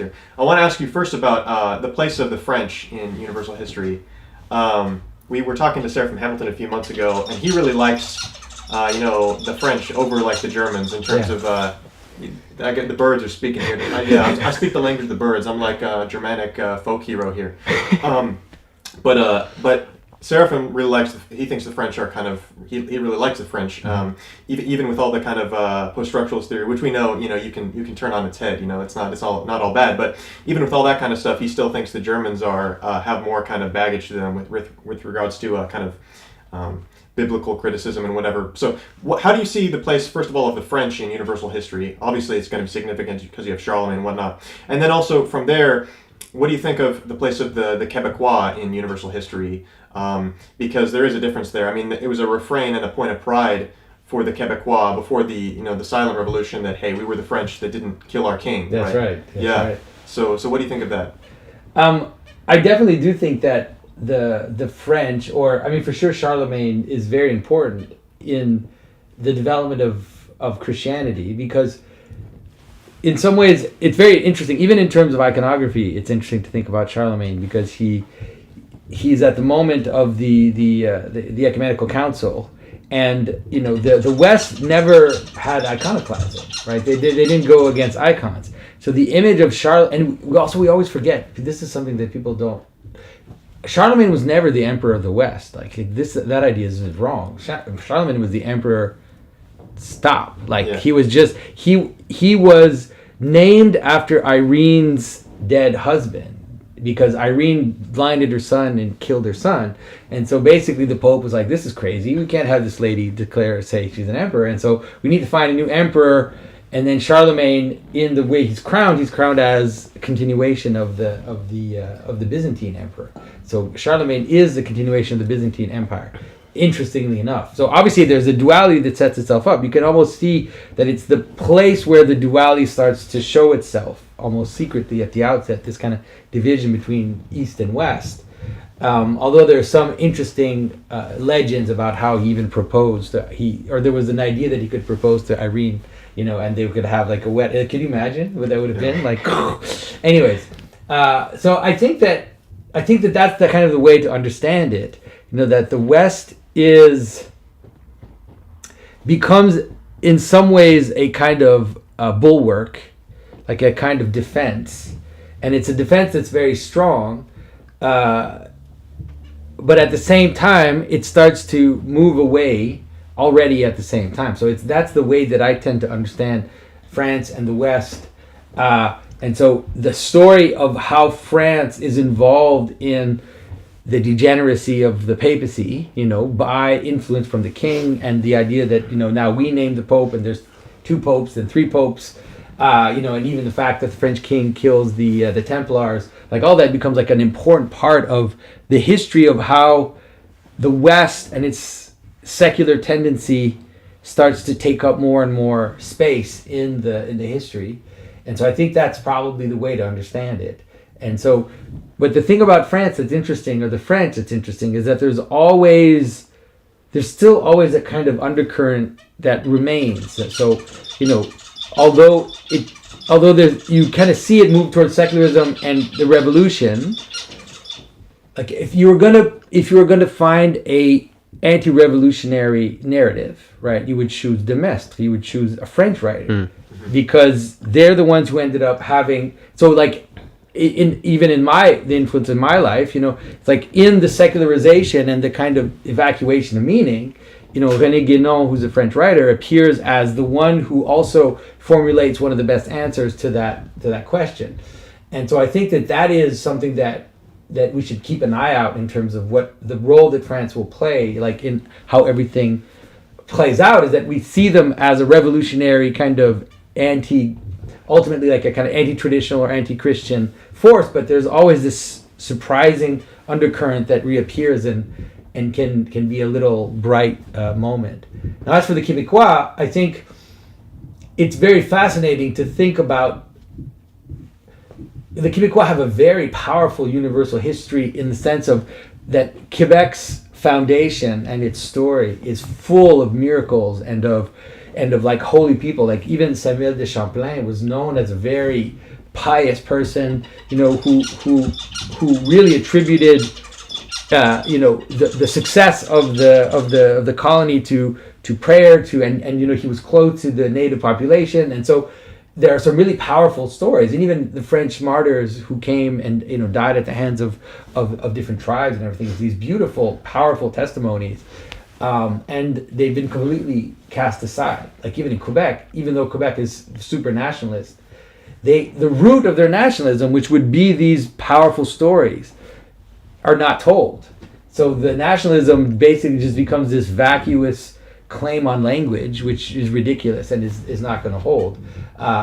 I want to ask you first about the place of the French in universal history. We were talking to Sarah from Hamilton a few months ago, and he really likes, the French over like the Germans in terms of. I get the birds are speaking here. I speak the language of the birds. I'm like a Germanic folk hero here. But Seraphim really likes. He thinks the French are kind of. He really likes the French, even with all the kind of post-structuralist theory, which we know. You can turn on its head. It's not all bad. But even with all that kind of stuff, he still thinks the Germans are have more kind of baggage to them with regards to kind of biblical criticism and whatever. So, how do you see the place, first of all, of the French in universal history? Obviously, it's going to be significant because you have Charlemagne and whatnot, and then also from there. What do you think of the place of the Quebecois in universal history? Because there is a difference there. I mean, it was a refrain and a point of pride for the Quebecois before the the silent revolution that, hey, we were the French that didn't kill our king. That's right. That's right. So what do you think of that? I definitely do think that the French, for sure, Charlemagne is very important in the development of Christianity, because in some ways, it's very interesting. Even in terms of iconography, it's interesting to think about Charlemagne, because he's at the moment of the ecumenical council, and the West never had iconoclasm, right? They didn't go against icons. So the image of Charlemagne, and we always forget, this is something that people don't. Charlemagne was never the emperor of the West. That idea is wrong. Charlemagne was the emperor. Stop. He was just he was named after Irene's dead husband, because Irene blinded her son and killed her son, and so basically the Pope was like, this is crazy, we can't have this lady say she's an emperor, and so we need to find a new emperor. And then Charlemagne, in the way he's crowned as a continuation of the Byzantine emperor. So Charlemagne is the continuation of the Byzantine Empire, interestingly enough. So obviously there's a duality that sets itself up. You can almost see that it's the place where the duality starts to show itself, almost secretly at the outset, this kind of division between East and West. Although there are some interesting legends about how he even proposed, there was an idea that he could propose to Irene, and they could have like a wet. Can you imagine what that would have been like? Anyways, so I think that that's the kind of the way to understand it. That the West becomes in some ways a kind of bulwark, like a kind of defense, and it's a defense that's very strong. But at the same time, it starts to move away already at the same time. So that's the way that I tend to understand France and the West. And so the story of how France is involved in the degeneracy of the papacy, by influence from the king, and the idea that, now we name the Pope, and there's 2 popes and 3 popes, and even the fact that the French king kills the Templars, like all that becomes like an important part of the history of how the West and its secular tendency starts to take up more and more space in the history. And so I think that's probably the way to understand it. And so, but the thing about France that's interesting, or the French that's interesting, is that there's still always a kind of undercurrent that remains. So, although you kind of see it move towards secularism and the revolution, like if you were gonna find a anti-revolutionary narrative, right, you would choose de Maistre, you would choose a French writer, because they're the ones who ended up having. So like the influence in my life, it's like in the secularization and the kind of evacuation of meaning, René Guénon, who's a French writer, appears as the one who also formulates one of the best answers to that question. And so I think that is something that we should keep an eye out in terms of what the role that France will play, like in how everything plays out, is that we see them as a revolutionary kind of ultimately like a kind of anti-traditional or anti-Christian force, but there's always this surprising undercurrent that reappears and can be a little bright moment. Now, as for the Quebecois, I think it's very fascinating to think about. The Quebecois have a very powerful universal history in the sense of that Quebec's foundation and its story is full of miracles and of like holy people. Like even Samuel de Champlain was known as a very pious person, who really attributed, the success of the colony to prayer, and he was close to the native population, and so there are some really powerful stories, and even the French martyrs who came and died at the hands of different tribes and everything. These beautiful, powerful testimonies, and they've been completely cast aside. Like even in Quebec, even though Quebec is super nationalist, the root of their nationalism, which would be these powerful stories, are not told. So the nationalism basically just becomes this vacuous claim on language, which is ridiculous and is not going to hold.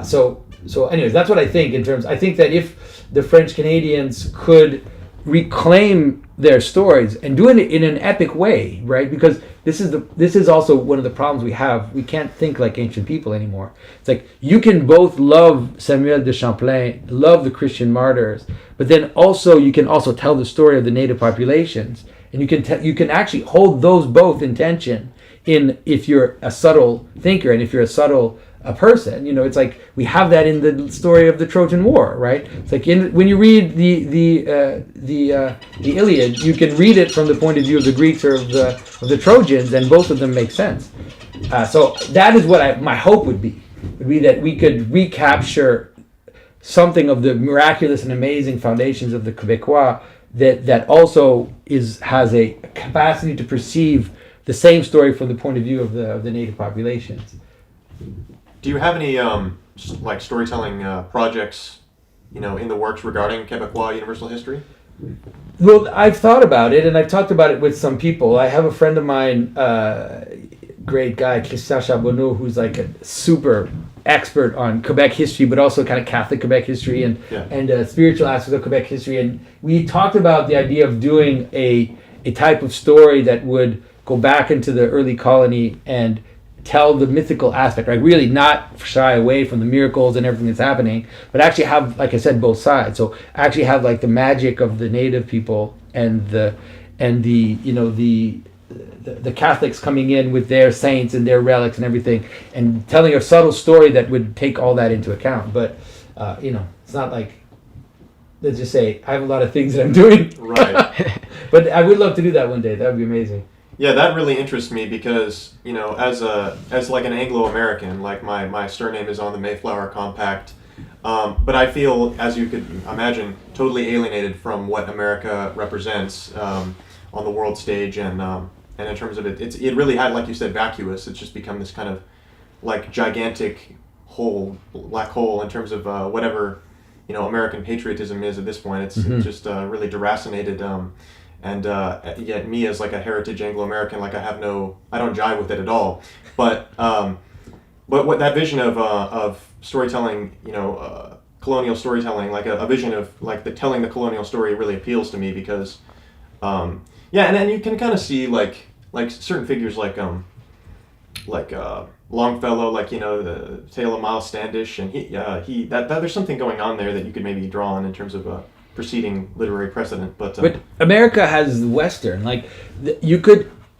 So anyways, that's what I think I think that if the French Canadians could reclaim their stories and do it in an epic way, right? Because this is also one of the problems we have. We can't think like ancient people anymore. It's like you can both love Samuel de Champlain, love the Christian martyrs, but then you can also tell the story of the native populations, and you can actually hold those both in tension. If you're a subtle thinker and if you're a subtle person, it's like we have that in the story of the Trojan War, right? It's like when you read the Iliad, you can read it from the point of view of the Greeks or of the Trojans, and both of them make sense. So that is what my hope would be that we could recapture something of the miraculous and amazing foundations of the Quebecois that also has a capacity to perceive the same story from the point of view of the native populations. Do you have any storytelling projects, in the works regarding Quebecois universal history? Well, I've thought about it, and I've talked about it with some people. I have a friend of mine, great guy, Christian Charbonneau, who's like a super expert on Quebec history, but also kind of Catholic Quebec history and spiritual aspects of Quebec history. And we talked about the idea of doing a type of story that would go back into the early colony and tell the mythical aspect, right? Really not shy away from the miracles and everything that's happening, but actually have, like I said, both sides. So actually have like the magic of the native people and the Catholics coming in with their saints and their relics and everything, and telling a subtle story that would take all that into account. But it's not like, let's just say I have a lot of things that I'm doing. Right. But I would love to do that one day. That would be amazing. Yeah, that really interests me because, as like an Anglo-American, like my surname is on the Mayflower Compact, but I feel, as you could imagine, totally alienated from what America represents on the world stage, and in terms of it really had, like you said, vacuous. It's just become this kind of like gigantic black hole in terms of whatever American patriotism is at this point. It's just really deracinated. And yet me as like a heritage Anglo-American, like I don't jive with it at all. But what that vision of storytelling, colonial storytelling, like a vision of like telling the colonial story really appeals to me because, and then you can kind of see like certain figures like Longfellow, like the Tale of Miles Standish, and he there's something going on there that you could maybe draw on in terms of preceding literary precedent, but America has the Western,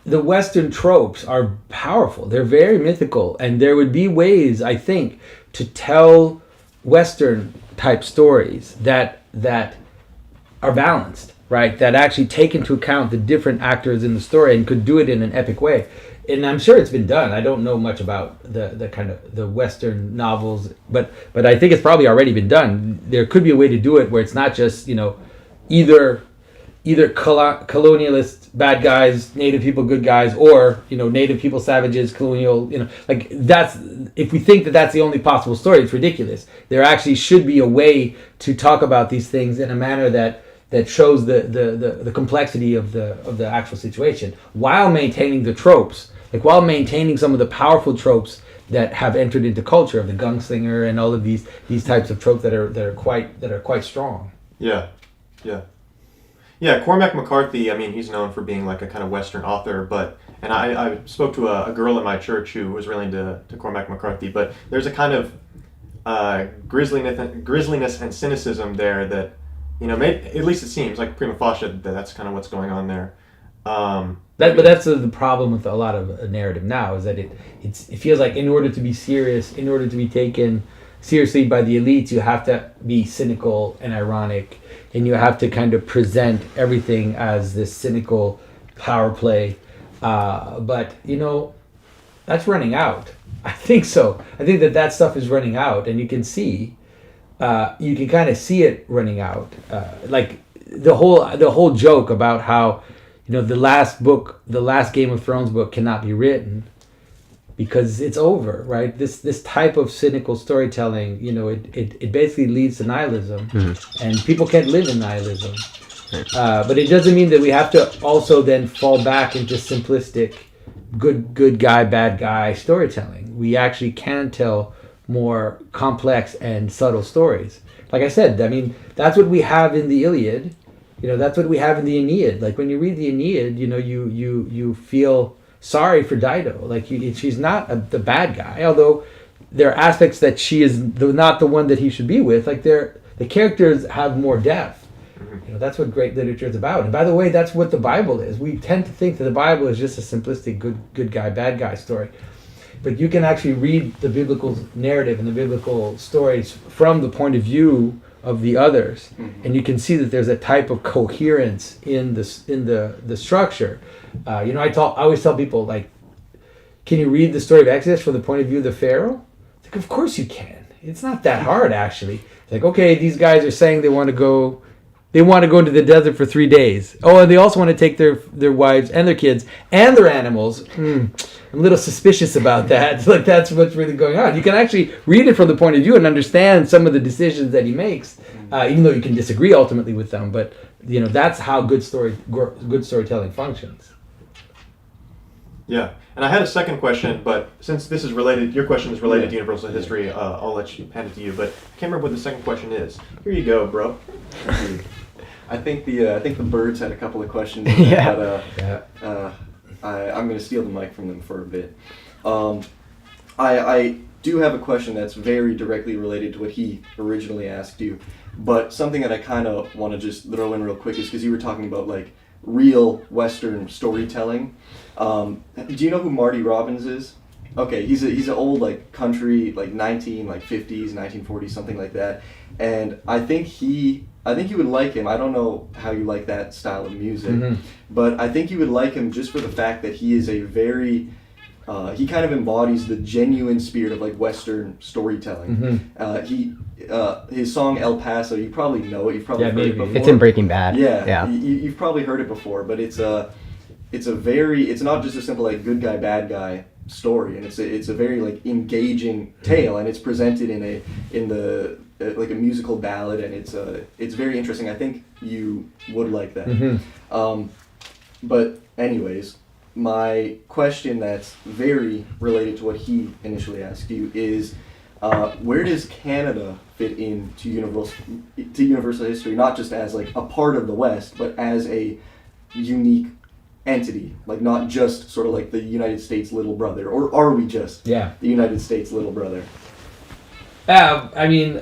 the Western tropes are powerful. They're very mythical, and there would be ways, I think, to tell Western type stories that are balanced, right? That actually take into account the different actors in the story and could do it in an epic way. And I'm sure it's been done. I don't know much about the kind of the Western novels, but I think it's probably already been done. There could be a way to do it where it's not just either colonialist bad guys, native people good guys, or native people savages, colonial. Like that's, if we think that that's the only possible story, it's ridiculous. There actually should be a way to talk about these things in a manner that shows the complexity of the actual situation while maintaining the tropes. Like while maintaining some of the powerful tropes that have entered into culture of the gunslinger and all of these types of tropes that are quite strong. Yeah. Cormac McCarthy. I mean, he's known for being like a kind of Western author, and I spoke to a girl in my church who was really into Cormac McCarthy. But there's a kind of grisliness and cynicism there that at least it seems like prima facie that's kind of what's going on there. But that's the problem with a lot of narrative now, is that it feels like in order to be serious, in order to be taken seriously by the elites, you have to be cynical and ironic, and you have to kind of present everything as this cynical power play. But that's running out. I think so. I think that stuff is running out, and you can kind of see it running out. Like the whole joke about how the last Game of Thrones book cannot be written because it's over, right? This type of cynical storytelling, it basically leads to nihilism, and people can't live in nihilism. But it doesn't mean that we have to also then fall back into simplistic good guy, bad guy storytelling. We actually can tell more complex and subtle stories. Like I said, I mean, that's what we have in the Iliad. That's what we have in the Aeneid. Like when you read the Aeneid, you feel sorry for Dido. Like she's not the bad guy, although there are aspects that she is not the one that he should be with. Like the characters have more depth. That's what great literature is about. And by the way, that's what the Bible is. We tend to think that the Bible is just a simplistic good guy, bad guy story. But you can actually read the biblical narrative and the biblical stories from the point of view of the others, and you can see that there's a type of coherence in the structure. I always tell people, like, can you read the story of Exodus from the point of view of the Pharaoh? It's like, of course you can. It's not that hard, actually. It's like, okay, these guys are saying they want to go into the desert for 3 days. Oh, and they also want to take their wives and their kids and their animals. I'm a little suspicious about that. Like, that's what's really going on. You can actually read it from the point of view and understand some of the decisions that he makes, even though you can disagree ultimately with them. But that's how good storytelling functions. Yeah, and I had a second question, but since this is related, your question is related to universal history, I'll let you hand it to you. But I can't remember what the second question is. Here you go, bro. I think the birds had a couple of questions. But I'm going to steal the mic from them for a bit. I do have a question that's very directly related to what he originally asked you, but something that I kind of want to just throw in real quick is because you were talking about like real Western storytelling. Do you know who Marty Robbins is? Okay, he's an old like country, like 50s, 1940s, something like that, and I think you would like him. I don't know how you like that style of music, but I think you would like him just for the fact that he is a very he kind of embodies the genuine spirit of like Western storytelling. His song El Paso, you probably know it. You've probably heard it before. It's in Breaking Bad. Yeah. You've probably heard it before, but it's not just a simple like good guy bad guy story, and it's a very like engaging tale, and it's presented in a musical ballad, and it's very interesting. I think you would like that. But anyways, my question that's very related to what he initially asked you is, where does Canada fit into universal history, not just as like a part of the West, but as a unique entity, like not just sort of like the United States little brother, or are we just the United States little brother? I mean,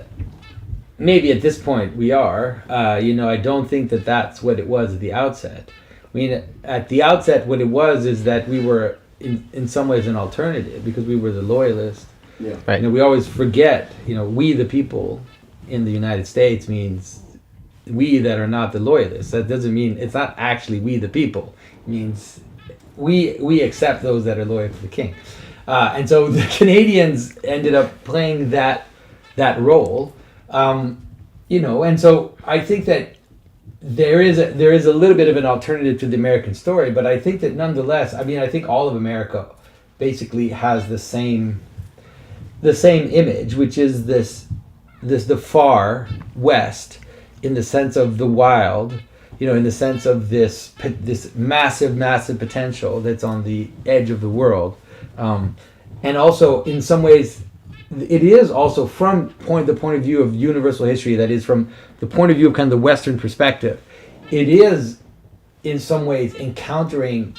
maybe at this point we are. I don't think that that's what it was at the outset. I mean, at the outset, what it was is that we were, in some ways, an alternative because we were the loyalists. Yeah. Right. We always forget, we the people in the United States means we that are not the loyalists. That doesn't mean, it's not actually we the people. It means we accept those that are loyal to the king. And so the Canadians ended up playing that role. And so I think that there is a little bit of an alternative to the American story, but I think that nonetheless, I mean, I think all of America basically has the same image, which is the far west, in the sense of the wild, in the sense of this massive potential that's on the edge of the world, and also in some ways it is also from the point of view of universal history, that is from the point of view of kind of the Western perspective. It is in some ways encountering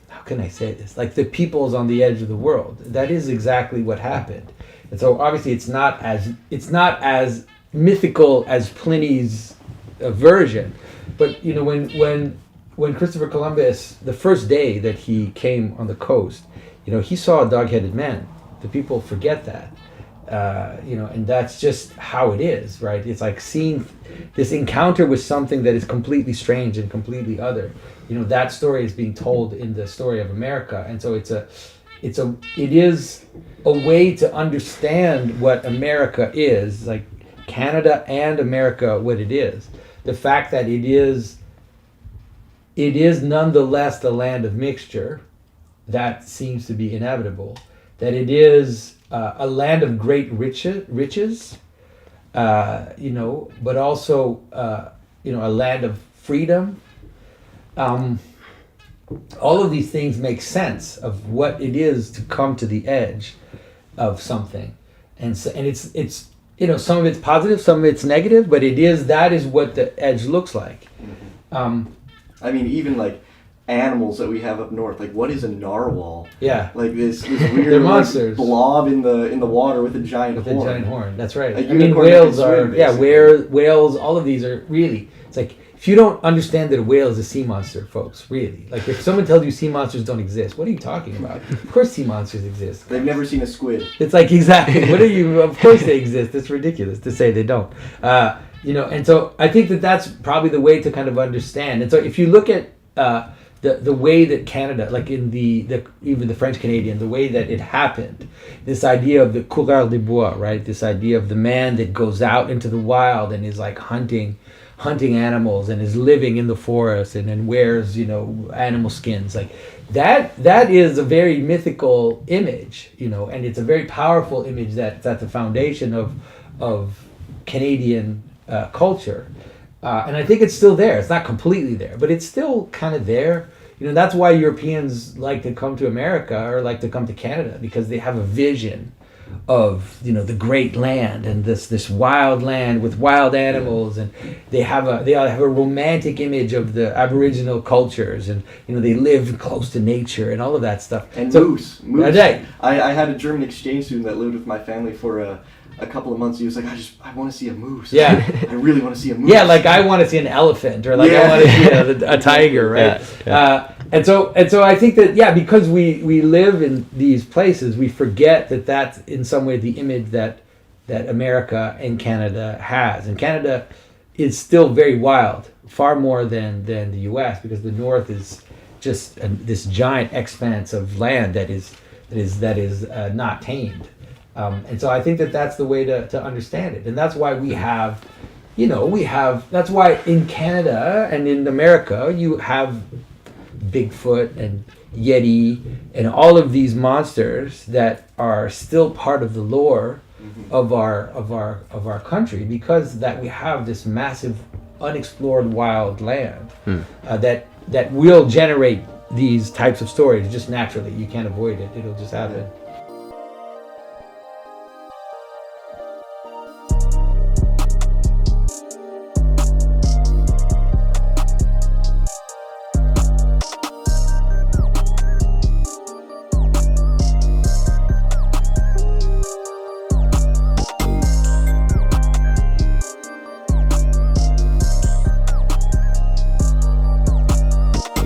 how can I say this? Like the peoples on the edge of the world. That is exactly what happened. And so obviously it's not as mythical as Pliny's version. But when Christopher Columbus, the first day that he came on the coast, he saw a dog-headed man. The people forget that. And that's just how it is, right? It's like seeing this encounter with something that is completely strange and completely other. That story is being told in the story of America, and so it is a way to understand what America is, like Canada and America, what it is. The fact that it is nonetheless the land of mixture, that seems to be inevitable. That it is a land of great riches, but also a land of freedom. All of these things make sense of what it is to come to the edge of something, and it's some of it's positive, some of it's negative, but that is what the edge looks like. I mean, even like animals that we have up north, like what is a narwhal? Yeah, like this weird they're monsters. Blob in the water with a giant horn. A giant horn. That's right. I mean, whales are whales. All of these are really. It's like if you don't understand that a whale is a sea monster, folks, really. Like if someone tells you sea monsters don't exist, what are you talking about? Of course, sea monsters exist. They've never seen a squid. It's like exactly. What are you? Of course they exist. It's ridiculous to say they don't. And so I think that's probably the way to kind of understand. And so if you look at the way that Canada, like in even the French Canadian, the way that it happened, this idea of the coureur de bois, right? This idea of the man that goes out into the wild and is like hunting animals and is living in the forest and then wears animal skins, like that is a very mythical image, and it's a very powerful image that's at the foundation of Canadian culture. And I think it's still there. It's not completely there, but it's still kind of there. That's why Europeans like to come to America or like to come to Canada, because they have a vision of the great land and this wild land with wild animals, and they have a romantic image of the Aboriginal cultures, and they live close to nature and all of that stuff. And moose. Right. I had a German exchange student that lived with my family for a couple of months. He was like, I want to see a moose. Yeah. I really want to see a moose. Yeah, like I want to see an elephant, or like I want to see a tiger, right? Yeah. And so I think that because we live in these places, we forget that that's in some way the image that America and Canada has. And Canada is still very wild, far more than the U.S., because the North is just this giant expanse of land that is not tamed. And so I think that that's the way to understand it. And that's why we have, that's why in Canada and in America, you have Bigfoot and Yeti and all of these monsters that are still part of the lore of our country, because that we have this massive unexplored wild land that will generate these types of stories just naturally. You can't avoid it. It'll just happen.